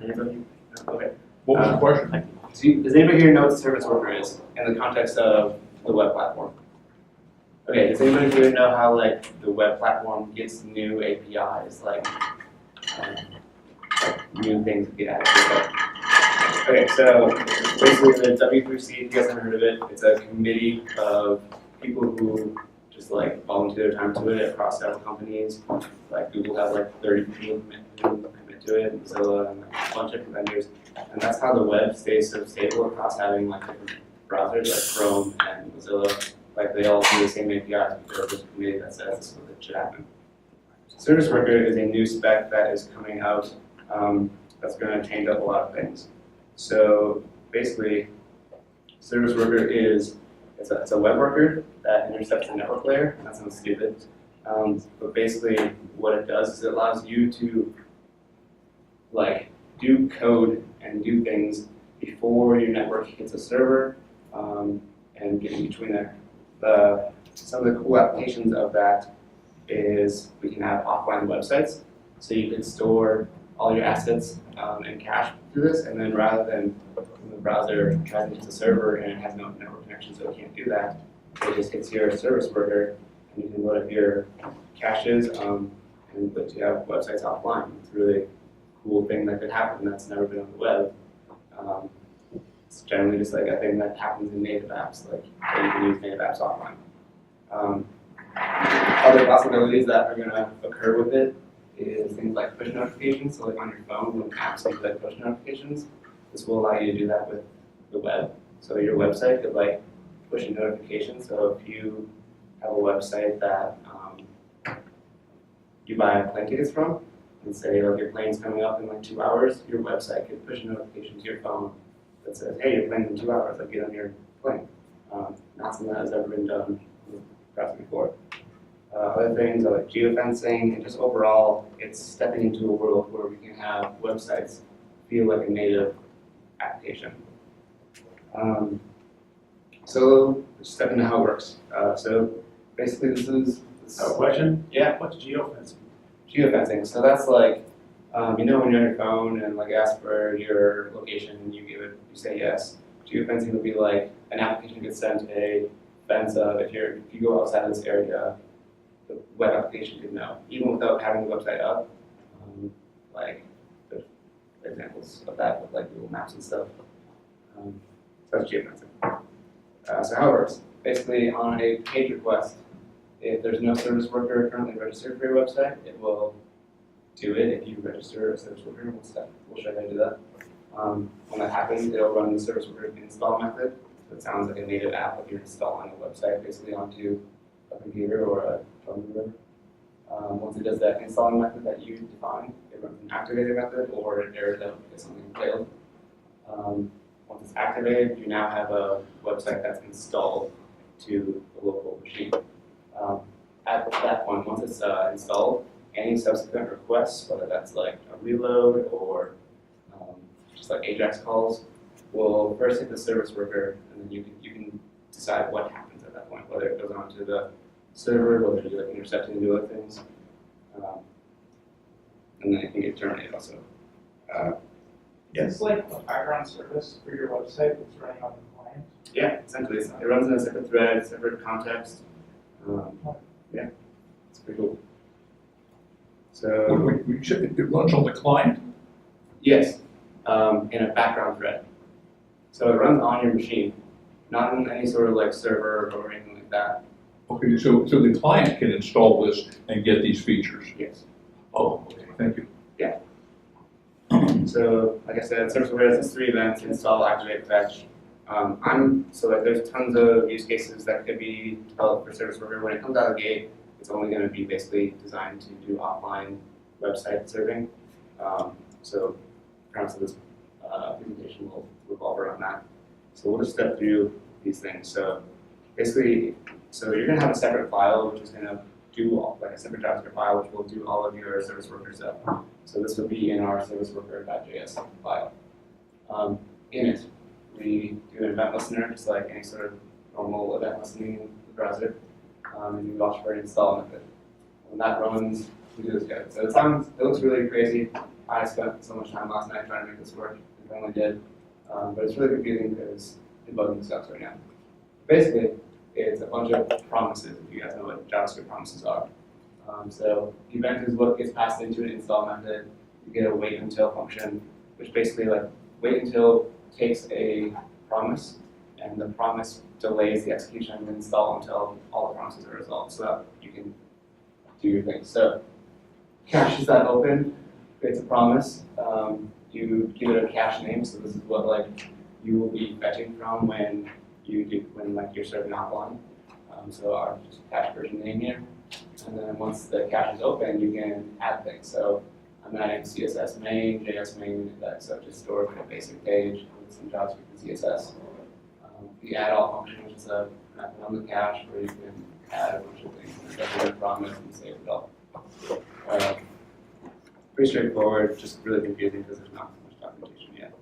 Anybody? No? Okay. What was the question? Does anybody here know what a service worker is in the context of the web platform? Okay, does anybody here know how like the web platform gets new APIs, like new things that get added to it? Okay, so basically the W3C, if you guys haven't heard of it, it's a committee of people who just like volunteer their time to it across several companies. Like Google has like 30 people who commit to it, and Mozilla, and a bunch of different vendors. And that's how the web stays so stable across having like different browsers like Chrome and Mozilla. Like they all do the same APIs because there's a committee that says this is what should happen. Service Worker is a new spec that is coming out that's going to change up a lot of things. So basically, Service Worker is it's a web worker that intercepts the network layer. That sounds stupid, but basically what it does is it allows you to like do code and do things before your network hits a server and get in between there. Some of the cool applications of that is we can have offline websites, so you can store all your assets in cache through this, and then rather than the browser tries to hit the server and it has no network connection, so it can't do that, it just hits your service worker, and you can load up your caches and let you have websites offline. It's a really cool thing that could happen that's never been on the web. It's generally just like a thing that happens in native apps, like you can use native apps offline. Other possibilities that are going to occur with it is things like push notifications. So like on your phone, when apps do like push notifications, this will allow you to do that with the web. So your website could like push a notification. So if you have a website that you buy plane tickets from, and say like your plane's coming up in like 2 hours, your website could push a notification to your phone that says, hey, your plane's in 2 hours, like get on your plane. Not something that has ever been done with browser before. Other things are like geofencing, and just overall, it's stepping into a world where we can have websites feel like a native application. So let's step into how it works. So basically, this is A question? Yeah. What's geofencing? Geofencing. So that's like, you know, when you're on your phone and like ask for your location and you give it, you say yes. Geofencing would be like an application gets sent a fence of if you go outside of this area, the web application could know, even without having the website up. Like there's examples of that with like Google Maps and stuff. So that's geofencing. So how it works? Basically, on a page request, if there's no service worker currently registered for your website, it will do it if you register a service worker. We'll show you how to do that. When that happens, it'll run the service worker install method. So it sounds like a native app if you're installing a website basically onto a computer or a phone or whatever. Once it does that installing method that you define, it runs an activated method or it errors out because something failed. Once it's activated, you now have a website that's installed to the local machine. At that point, once it's installed, any subsequent requests, whether that's like a reload or just like AJAX calls, will first hit the service worker, and then you can decide what happens at that point, whether it goes onto the server, whether you like intercepting and do other things, and then it can get terminated also. It's like a background service for your website that's running on the client. Yeah, essentially, it runs in a separate thread, separate context. Yeah, it's pretty cool. So You said it runs on the client? yes, in a background thread. So it runs on your machine, not in any sort of like server or anything like that. Okay, so the client can install this and get these features? Yes. Oh, okay, thank you. So like I said, service worker has 3 events: install, activate, fetch. So like there's tons of use cases that could be developed for service worker. When it comes out of the gate, it's only going to be basically designed to do offline website serving. So perhaps this presentation will revolve around that. So we'll just step through these things. So basically, you're going to have a separate file which is going to do like a separate JavaScript file which will do all of your service worker stuff. So this would be in our service worker.js file. In it, we do an event listener, just like any sort of normal event listening in the browser, and we watch for an install method. When that runs, we do this code. So it looks really crazy. I spent so much time last night trying to make this work, and finally did. But it's really confusing because debugging sucks right now. Basically, it's a bunch of promises, if you guys know what JavaScript promises are. So event is what gets passed into an install method. You get a wait until function, which basically like wait until takes a promise, and the promise delays the execution of the install until all the promises are resolved, so that you can do your thing. So caches that open, creates a promise. You give it a cache name, so this is what like you will be fetching from when like you're serving offline. So our cache version name here, and then once the cache is open, you can add things. So I'm adding CSS main, JS main index, so just store a basic page with some JavaScript and CSS. The add all function, which is a method on the cache where you can add a bunch of things and get a promise and save it all. Pretty straightforward, just really confusing because there's not so much documentation yet.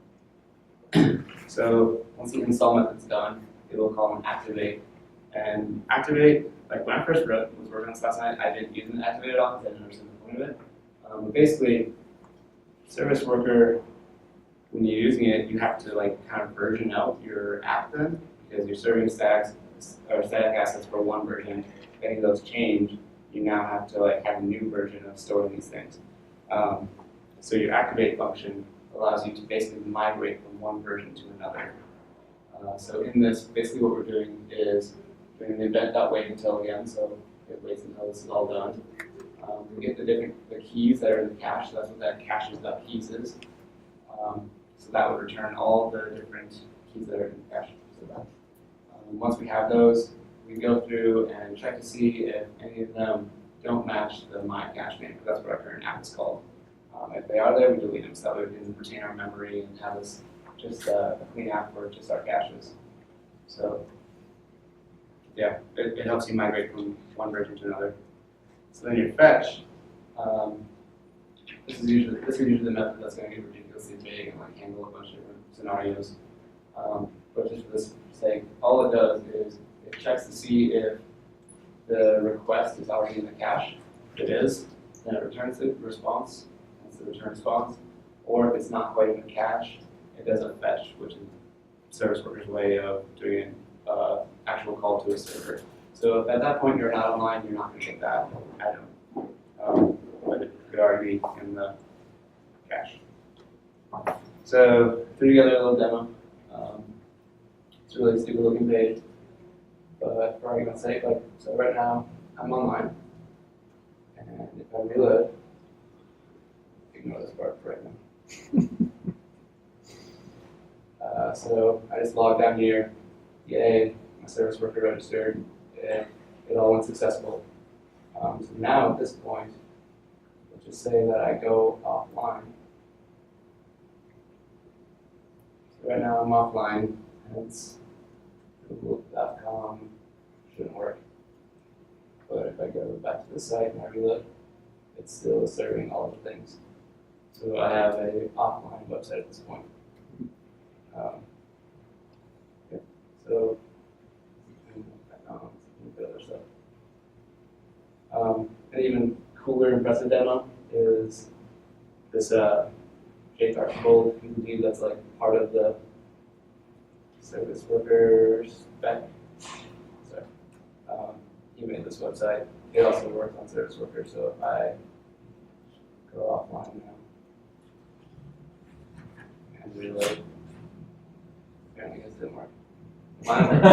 So once the install method's done, it will call an activate. And activate, like when I first was working on this last night, I didn't use an activate at all because I didn't understand the point of it. But basically, service worker, when you're using it, you have to like kind of version out your app then, because you're serving static assets for one version. If any of those change, you now have to like have a new version of storing these things. So your activate function allows you to basically migrate from one version to another. So in this, basically what we're doing is doing an event.wait until again, so it waits until this is all done. We get the keys that are in the cache, so that's what that caches.keys is. So that would return all the different keys that are in the cache. So once we have those, we go through and check to see if any of them don't match the my cache name, because that's what our current app is called. If they are there, we delete them, so that way we can retain our memory and have this just a clean app for just our caches. So yeah, it helps you migrate from one version to another. So then your fetch, this is usually the method that's going to get ridiculously big and like handle a bunch of different scenarios. But just for this sake, all it does is it checks to see if the request is already in the cache. If it is, then it returns the response. That's the return response. Or if it's not quite in the cache, it does a fetch, which is service worker's way of doing an actual call to a server. So if at that point you're not online, you're not going to get that item. But it could already be in the cache. So threw together a little demo. It's a really stupid looking page, but for argument's sake, like so right now I'm online, and if I reload, ignore this part for right now. So I just logged down here, yay, my service worker registered, and it all went successful. So now at this point, let's just say that I go offline. So right now I'm offline, and it's google.com, shouldn't work. But if I go back to the site and I reload, it's still serving all the things. So I have a offline website at this point. So, the other stuff. An even cooler, impressive demo is this Jake Archibald dude that's like part of the service worker spec. Sorry. He made this website. He also works on service worker, so if I go offline now and reload, apparently his didn't work. Mine worked.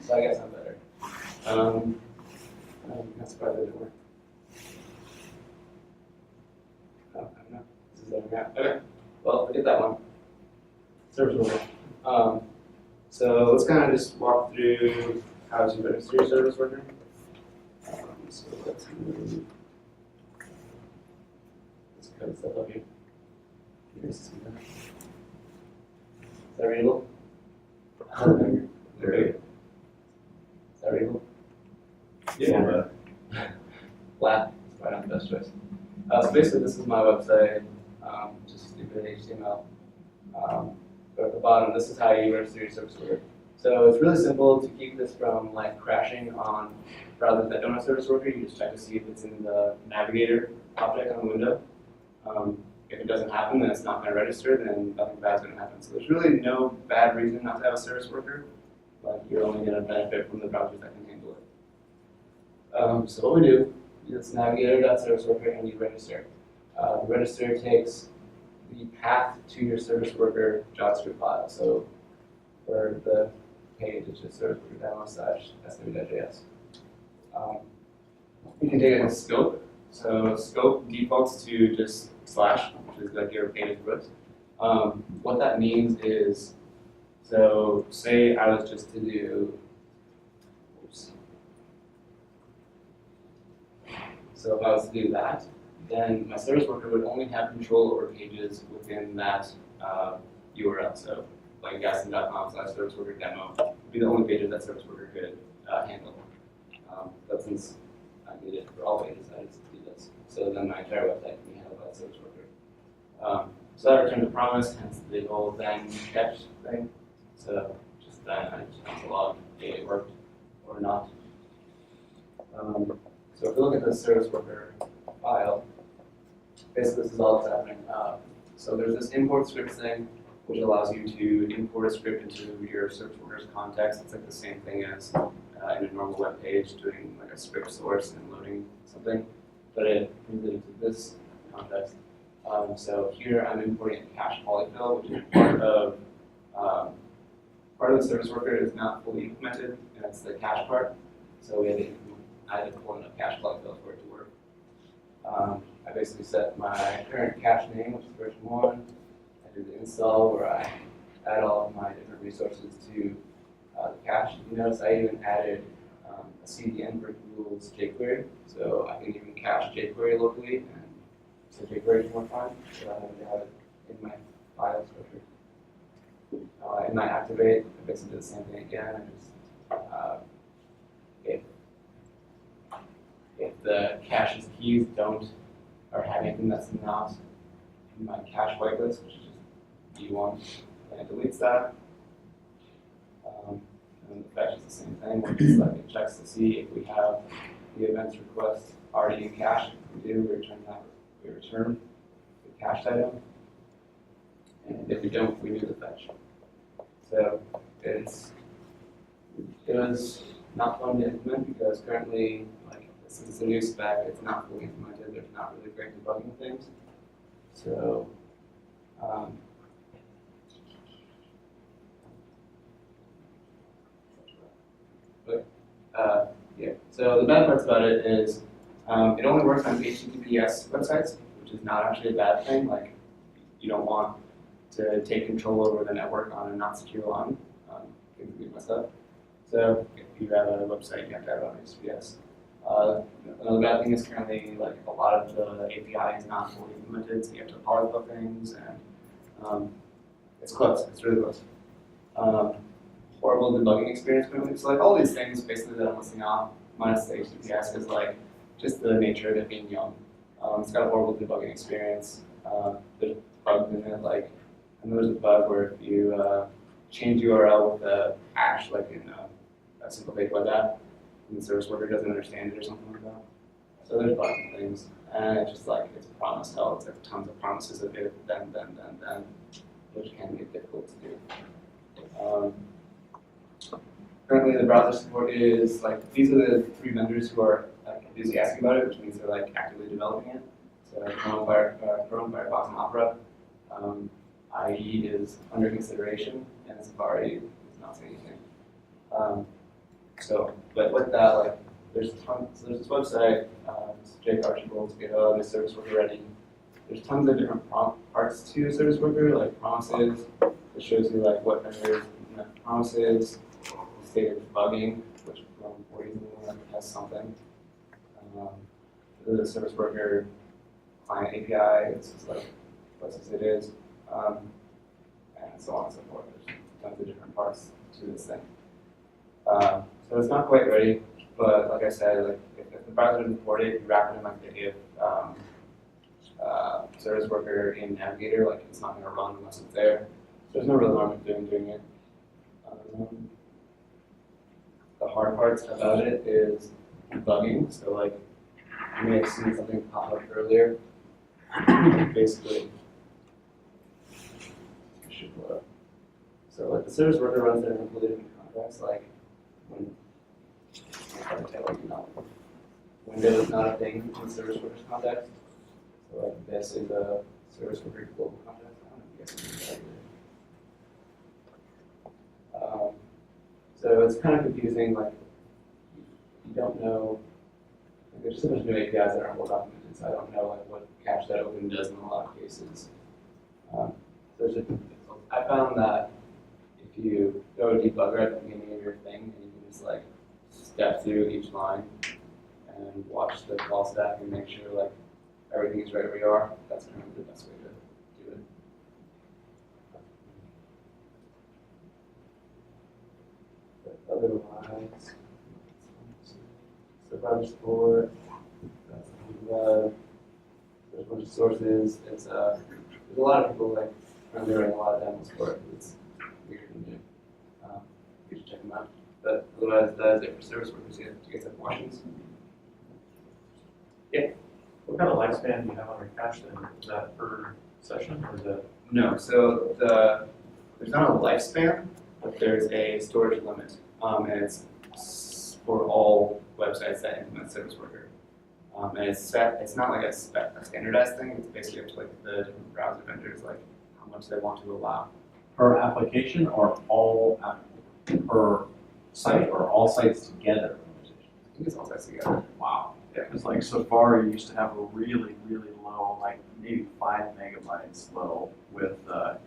So I guess I'm better. I'm not surprised it didn't work. Oh, I don't know. This is over now. Okay. Well, forget that one. Service worker. So let's kind of just walk through how to register your service worker. So let's move this code stuff up here. Is that readable? Great. Is that readable? Yeah. Flat. It's probably not the best choice. So basically, this is my website. Just stupid HTML. But at the bottom, this is how you register your service worker. So it's really simple to keep this from like crashing on browsers that don't have service worker. You just check to see if it's in the navigator object on the window. If it doesn't happen, then it's not going to register, then nothing bad is going to happen. So there's really no bad reason not to have a service worker. Like you're only going to benefit from the browsers that can handle it. So what we do is navigator.serviceworker and you register. The register takes the path to your service worker JavaScript file. So for the page, it's just service worker demo/sw.js. You can take it as scope. So scope defaults to just slash, which is like your page's root. What that means is, so say I was just to do, oops. So if I was to do that, then my service worker would only have control over pages within that URL. So like Kasten.com/service worker demo would be the only pages that service worker could handle. But since I need it for all pages, I just do this. So then my entire website can be handled by the service worker. So that returns a promise, hence the whole then catch thing. So just then I just have to log if it worked or not. So if we look at the service worker file, basically this is all that's happening. So there's this import scripts thing, which allows you to import a script into your service worker's context. It's like the same thing as in a normal web page, doing like a script source and loading something, but it brings it into this context. So here I'm importing a cache polyfill, which is part of the service worker is not fully implemented, and that's the cache part. So we had to pull in a cache polyfill for it to work. I basically set my current cache name, which is version 1. I do the install where I add all of my different resources to the cache. You notice I even added a CDN for Google's jQuery, so I can even cache jQuery locally, and so jQuery is more fun, so I have it in my file structure. In my activate, I basically do the same thing again. I just if the cache's keys don't or have anything that's not in my cache whitelist, which is just V1, then it deletes that. And the fetch is the same thing. It's like it checks to see if we have the events request already in cache. If we do, we return that. We return the cached item. And if we don't, we do the fetch. So it was not fun to implement because currently, like since the new spec, it's not fully implemented. There's not really great debugging things. So yeah. So the bad parts about it is it only works on HTTPS websites, which is not actually a bad thing. Like you don't want to take control over the network on a not secure line. Things can be messed up. So if you have a website, you have to have it on HTTPS. Another bad thing is currently like a lot of the API is not fully implemented, so you have to polyfill things, and it's close. It's really close. Horrible debugging experience currently. So like all these things basically that I'm listing off, minus the HTTPS, is like just the nature of it being young. It's got a horrible debugging experience. There's bugs in it, like, and there's a bug where if you change URL with a hash, like in a simple page like that, and the service worker doesn't understand it or something like that. So there's bugs and things, and it's just like it's promise hell. It's like tons of promises of if, then, which can be difficult to do. Currently, the browser support is like these are the 3 vendors who are like enthusiastic about it, which means they're like actively developing it. So Chrome, Firefox, and Opera. IE is under consideration, and Safari is not saying anything. But with that, like, there's tons. There's this website, Jake Archibald's GitHub, there's Service Worker Ready. There's tons of different parts to Service Worker, like promises. It shows you like what vendors implement promises. State of debugging, which from 41 has something. The service worker client API, it's just like what it is, and so on and so forth. There's tons of different parts to this thing. So it's not quite ready, but like I said, like if the browser doesn't support it, you wrap it in like the if service worker in Navigator, like it's not going to run unless it's there. So there's no real harm in doing it. the hard parts about it is debugging. So like, you may have seen something pop up earlier. Basically, I should pull it up. So like the service worker runs in a completely different context. Like when I'm trying to tell you now, Windows is not a thing in service worker's context. So like this is a service worker global context. I don't know if you guys can do that. So it's kind of confusing. Like you don't know. Like, there's so much new APIs that aren't well documented. So I don't know like what cache that open does in a lot of cases. So I found that if you go to debugger at the beginning of your thing and you can just like step through each line and watch the call stack and make sure like everything is right where you are, that's kind of the best way to do it. But otherwise, so browser support, that's there's a bunch of sources. It's there's a lot of people like doing a lot of demos for it. It's weird and new. You should check them out. But otherwise, that is it for service workers. Do you guys have questions? Yeah. What kind of lifespan do you have on your cache then? Is that per session or is that? No. So there's not a lifespan, but there's a storage limit, and it's for all websites that implement service worker. And it's set. It's not like a standardized thing. It's basically up to like the different browser vendors, like how much they want to allow. Per application or all per site or all sites together? I think it's all sites together. Wow. Because like Safari used to have a really, really low, like maybe 5 megabytes low with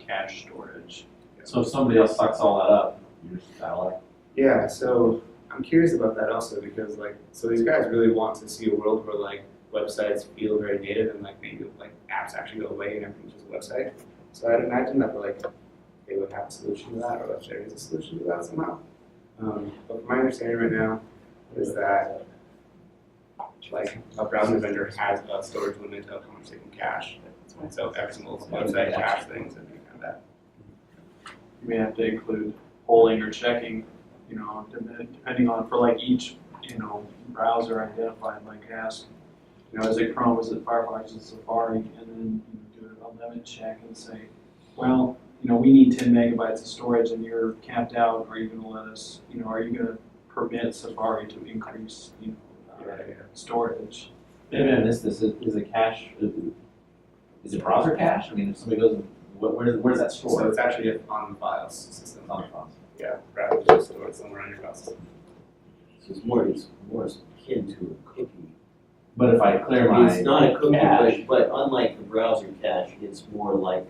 cache storage. So if somebody else sucks all that up, you just dial it. Yeah. So I'm curious about that also because like so these guys really want to see a world where like websites feel very native and like maybe like apps actually go away and everything's just a website. So I'd imagine that like they would have a solution to that, or if there is a solution to that somehow. But from my understanding right now is that like a browser vendor has a storage limit of how much they can cache. So every single website cache things and kind of that. You may have to include polling or checking, you know, depending on for like each, you know, browser identified, like ask, you know, is it Chrome, is it Firefox, is it Safari, and then you know, do a limit check and say, well, you know, we need 10 megabytes of storage and you're capped out. Are you going to let us, you know, are you going to permit Safari to increase, you know, storage? Maybe I missed this. Is a cache, is it browser cache? I mean, if somebody goes, where's that So stored? it's actually on the files system. On the files. Yeah, browser just stored somewhere on your file system. So it's more akin to a cookie. But if I clear my It's not a cookie, cache, but unlike the browser cache, it's more like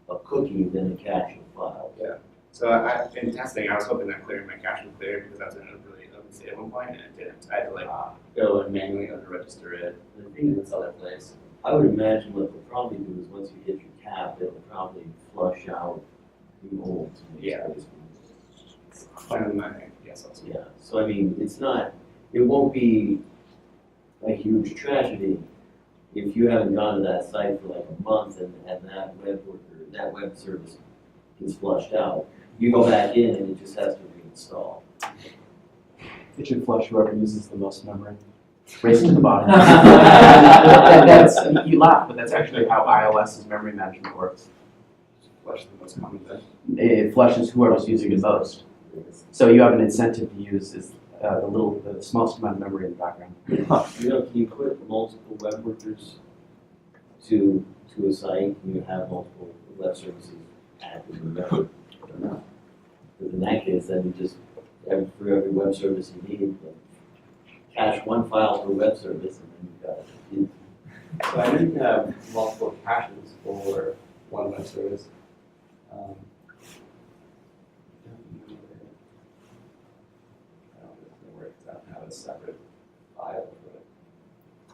a cookie than a cache of files. Yeah. So in testing, I was hoping that clearing my cache would clear because I was in a really open state at one point and it didn't. I had to like go and manually unregister it in this other place. I would imagine what they'll probably do is once you hit your cap, it'll probably flush out the old. Yeah. Finally, my yes, also. Yeah, so I mean, it won't be a huge tragedy if you haven't gone to that site for like a month and that web service is flushed out. You go back in and it just has to reinstall. It should flush whoever uses the most memory. Race to the bottom. You laugh, but that's actually how iOS's memory management works. Flush the most common thing. It flushes whoever's using the most. So you have an incentive to use the smallest amount of memory in the background. You know, can you put multiple web workers to a site and you have multiple web services active in the web? Because in that case, then you just, for every web service you need, cache one file per web service and then you've got it. So I know you can have multiple caches for one web service. I don't know if it works out and have a separate file for it.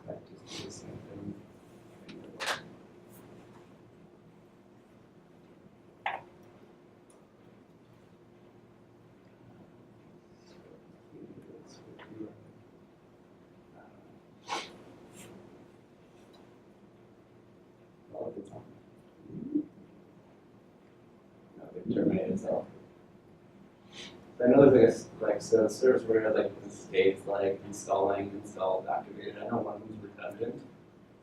Like just do the same thing. Well, if it's on. No, they terminate itself. I know there's so service worker has like the states like installing, installed, activated. I know one of them's redundant.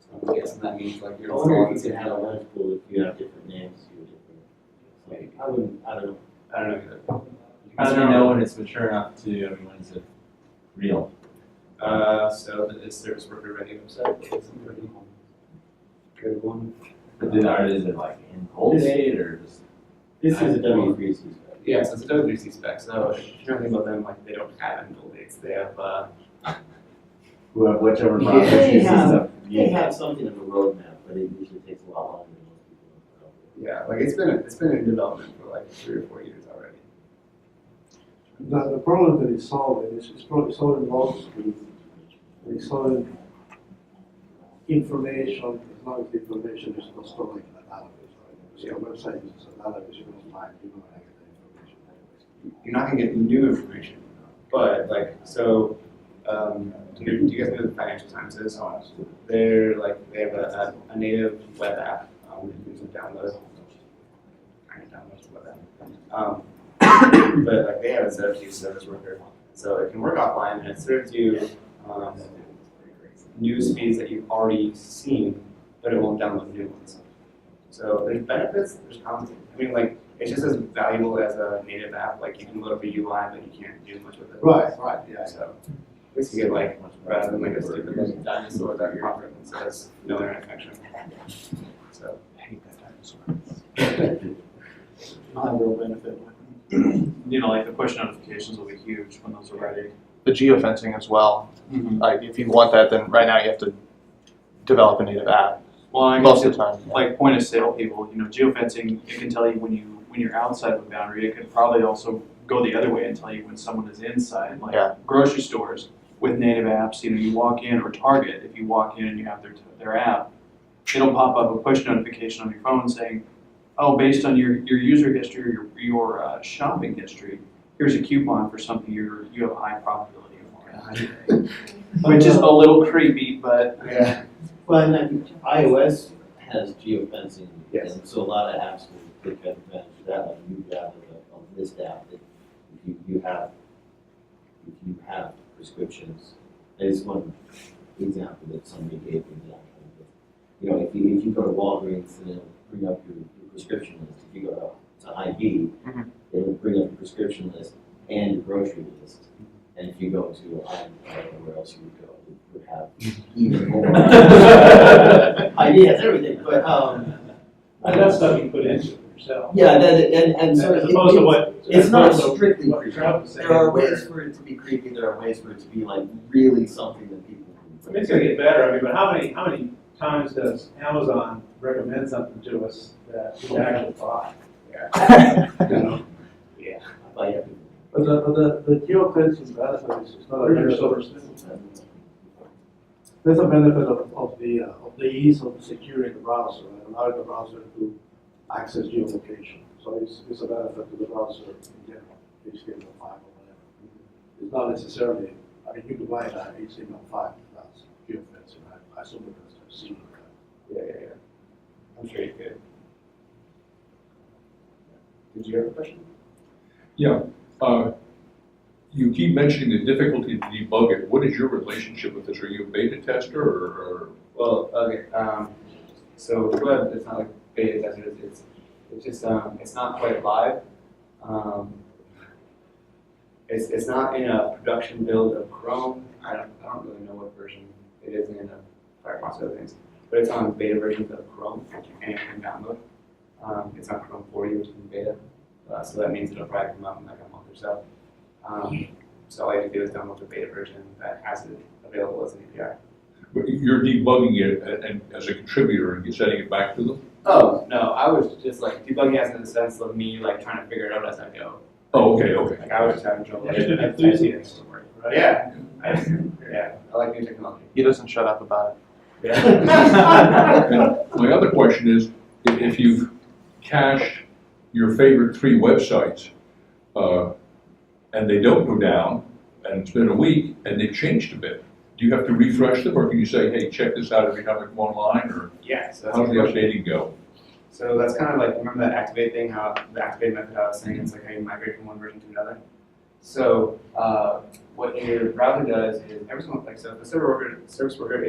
So I'm guessing that means like you're I wonder installing if you the can same have a one. lunch pool if you have different names, you different. I don't know. I don't know either. How do we know when it's mature enough to, I mean, when is it real? So the service worker ready website is a pretty good one. But then is it like in cold date or just? This is a W3C spec. Yeah, so it's a W3C spec. So if you don't think about them, like they don't have end dates. They have Whichever Yeah, process they uses have- stuff. They have something of a roadmap, but it usually takes a lot longer than most people know. yeah, like it's been in development for like 3 or 4 years already. The problem that it's solving is it's probably solving lots of it's solving information, as long as the information is not stored like in a database, right? Because your website uses a database, you don't find, you're gonna get the information anyways. You're not gonna get new information, but like so. Do you guys know what the Financial Times is? They're like they have a native web app. You can download. I can download the web app. But like they have a ZFU service worker, so it can work offline and it serves you news feeds that you've already seen, but it won't download new ones. So there's benefits. There's cons. I mean, like it's just as valuable as a native app. Like you can load up a UI, but you can't do much with it. Right, yeah. So at least you get like rather than like a stupid like dinosaur that pops up and says no internet connection. So I hate that dinosaur. Not a real benefit. You know, like the push notifications will be huge when those are ready. The geofencing as well. Like if you want that, then right now you have to develop a native app Well, I most guess of the time. like point of sale people, you know, geofencing, it can tell you when you're outside of a boundary. It could probably also go the other way and tell you when someone is inside. Like Yeah. grocery stores with native apps, you know, you walk in, or Target, if you walk in and you have their app, it'll pop up a push notification on your phone saying, oh, based on your user history or your shopping history, here's a coupon for something you have a high probability of. Which is a little creepy, but yeah. Well, and then iOS has geofencing, Yes. and so a lot of apps will take advantage of that, like you have a list app that if you have prescriptions, there's one example that somebody gave me that you know, if you go to Walgreens and it'll bring up your prescription list. If you go to ID, it'll bring up your prescription list and your grocery list. And if you go to, I don't know where else you would go, it would have even more. ID has everything, but, And that's stuff you put into it yourself. yeah, and so As opposed to what. it's as not opposed to strictly what creepy. Trump is saying, There are where- ways for it to be creepy, there are ways for it to be like really something that people I mean, it's gonna get better, I mean, but how many times does Amazon recommend something to us that we actually buy? Yeah. You know? Yeah. buy everything. But the geofencing benefit is not a benefit. There's a benefit of the ease of securing the browser and allowing the browser to access geolocation. So it's a benefit to the browser in general, HTML5 or whatever. It's not necessarily, I mean, you could buy that HTML5 that's geofencing. I assume it has to see that. Yeah. I'm sure you could. Did you have a question? Yeah, you keep mentioning the difficulty to debug it. What is your relationship with this? Are you a beta tester or? Well, okay. So the web, it's not like beta testers. It's just it's not quite live. It's not in a production build of Chrome. I don't really know what version it is in Firefox or other things, but it's on beta versions of Chrome, which you can download. It's on Chrome 40, which is in beta. So that means it'll probably come out in like a month or so. So all you have to do is download the beta version that has it available as an API. But you're debugging it and as a contributor and you're sending it back to them? Oh, no, I was just like debugging as in the sense of me like trying to figure it out as I go. Oh, okay. Like I was just having trouble. You should be I've pleased seen with it. it, right? Yeah. I like new technology. He doesn't shut up about it. Yeah. And my other question is, if you've cached your favorite 3 websites, and they don't go down, and it's been a week, and they've changed a bit, do you have to refresh them, or can you say, hey, check this out every time I come online, or Yeah, so that's how's the a good question. updating go? So that's kind of like, remember that activate thing, how the activate method I was saying, it's like how you migrate from one version to another. So, what your browser does is every single, like, so if the service worker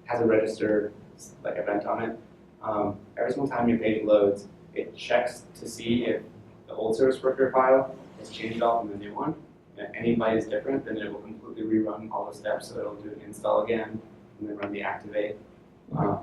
has a register, like event on it, every single time your page loads, it checks to see if the old service worker file is changed off from the new one. And if any byte is different, then it will completely rerun all the steps, so it'll do an install again, and then run the activate. Like,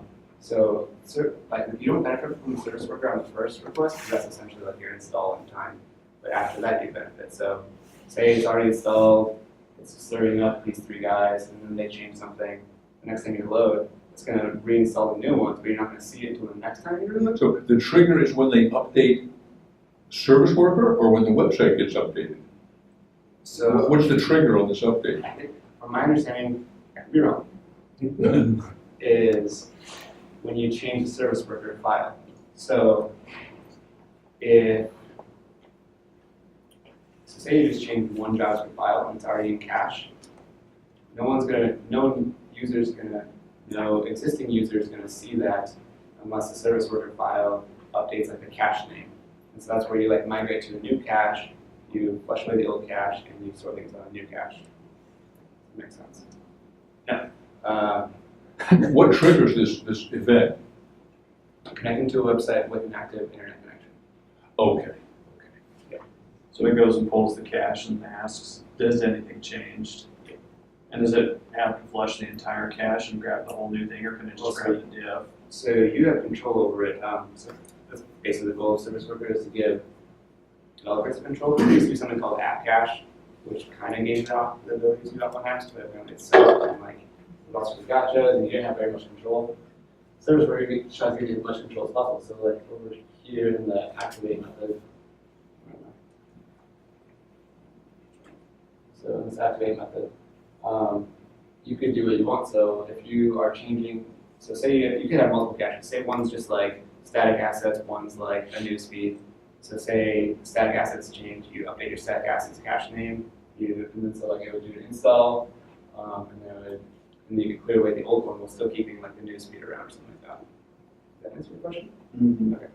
if you don't benefit from the service worker on the first request, because that's essentially like your install time. But after that, you benefit. So, say it's already installed, it's serving up these 3 guys, and then they change something. The next time you load, it's going to reinstall the new ones, but you're not going to see it until the next time you reload. So the trigger is when they update service worker or when the website gets updated? So, What's the trigger on this update? I think, from my understanding, I could be wrong, is when you change the service worker file. So, say you just change one JavaScript file and it's already in cache, no existing user is gonna see that unless the service worker file updates like the cache name. And so that's where you like migrate to the new cache, you flush away the old cache, and you store things on a new cache. Makes sense. Yeah. What triggers this event? Connecting to a website with an active internet connection. Okay. So it goes and pulls the cache and asks, does anything changed? And does it have to flush the entire cache and grab the whole new thing, or can it just grab the div? So you have control over it. So that's basically the goal of service worker is to give developers control. There used to be something called app cache, which kind of gave the ability to do that one next, but it's so and like lots of gotchas, and you didn't have very much control. Service worker tries to give you as much control as possible. So like over here in the activate method. So in this activate method, you could do what you want. So if you are changing, so say you could have multiple caches. Say one's just like static assets, one's like a newsfeed. So say static assets change, you update your static assets cache name, and then so like it would do an install, and then you could clear away the old one while still keeping like the newsfeed around or something like that. Does that answer your question? Mm-hmm. Okay.